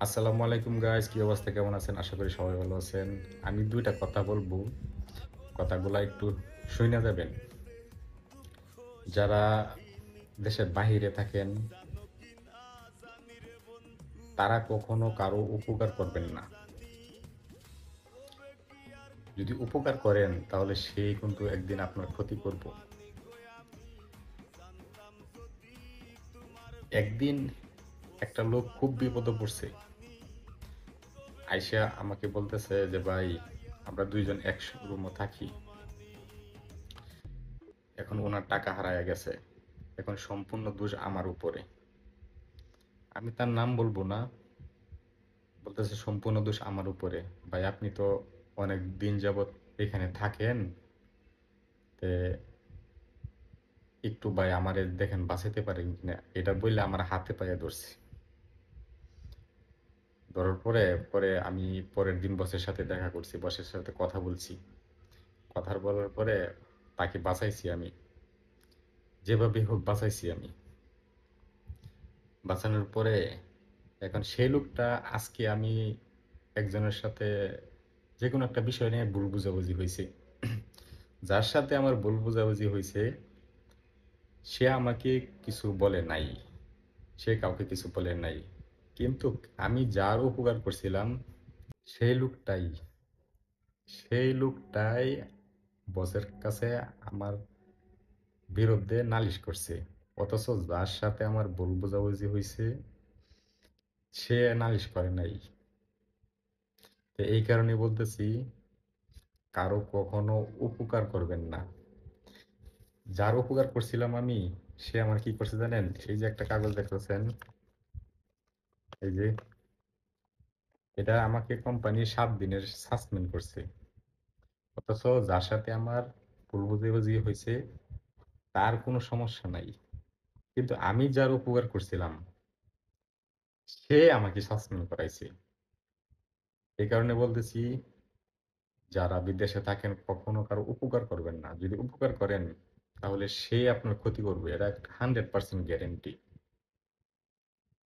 আসসালামু আলাইকুম গাইস, কি অবস্থা, কেমন আছেন? আশা করি সবাই ভালো আছেন। আমি দুইটা কথা বলবো, কথাগুলা একটু শুইনা যাবেন। যারা দেশের বাহিরে থাকেন তারা কখনো কারো উপকার করবেন না। যদি উপকার করেন তাহলে সে কিন্তু একদিন আপনার ক্ষতি করব। একদিন একটা লোক খুব বিপদে পড়ছে, আইসা আমাকে বলতেছে যে ভাই, আমরা দুইজন এক রুমে থাকি, এখন ওনার টাকা হারায় গেছে, এখন সম্পূর্ণ দোষ আমার উপরে। আমি তার নাম বলবো না, বলতেছে সম্পূর্ণ দোষ আমার উপরে। ভাই, আপনি তো অনেক দিন যাবত এখানে থাকেন, তে একটু ভাই আমারে দেখেন বাঁচাইতে পারেন কিনা, এটা বললে আমার হাতে পায়ে ধরছি। ধরার পরে পরে আমি পরের দিন বসের সাথে দেখা করছি, বসের সাথে কথা বলছি। কথা বলার পরে তাকে বাঁচাইছি আমি, যেভাবে হোক বাঁচাইছি আমি। বাঁচানোর পরে এখন সেই লোকটা, আজকে আমি একজনের সাথে যে কোনো একটা বিষয় নিয়ে ভুল বুঝাবুঝি হয়েছে, যার সাথে আমার ভুল বুঝাবুঝি হয়েছে সে আমাকে কিছু বলে নাই, সে কাউকে কিছু বলে নাই, কিন্তু আমি যার উপকার করছিলাম সেই লোকটাই সেই লোকটাই বসের কাছে আমার বিরুদ্ধে নালিশ করছে। অথচ যার সাথে আমার ভুল বোঝাবুঝি হয়েছে সে নালিশ করে নাই। তো এই কারণে বলতেছি, কারো কখনো উপকার করবেন না। যার উপকার করছিলাম আমি, সে আমার কি করছে জানেন? এই যে একটা কাগজ দেখতেছেন, এই যে, এটা আমাকে কোম্পানি 7 দিনের সাসপেন্ড করছে। অথচ যার সাথে আমার ভুল বুঝাবুঝি হয়েছে তার কোনো সমস্যা নাই, কিন্তু আমি যার উপকার করছিলাম সে আমাকে সাসপেন্ড করাইছে। এই কারণে বলতেছি, যারা বিদেশে থাকেন কখনো কারো উপকার করবেন না। যদি উপকার করেন তাহলে সে আপনার ক্ষতি করবে, এটা 100% গ্যারেন্টি।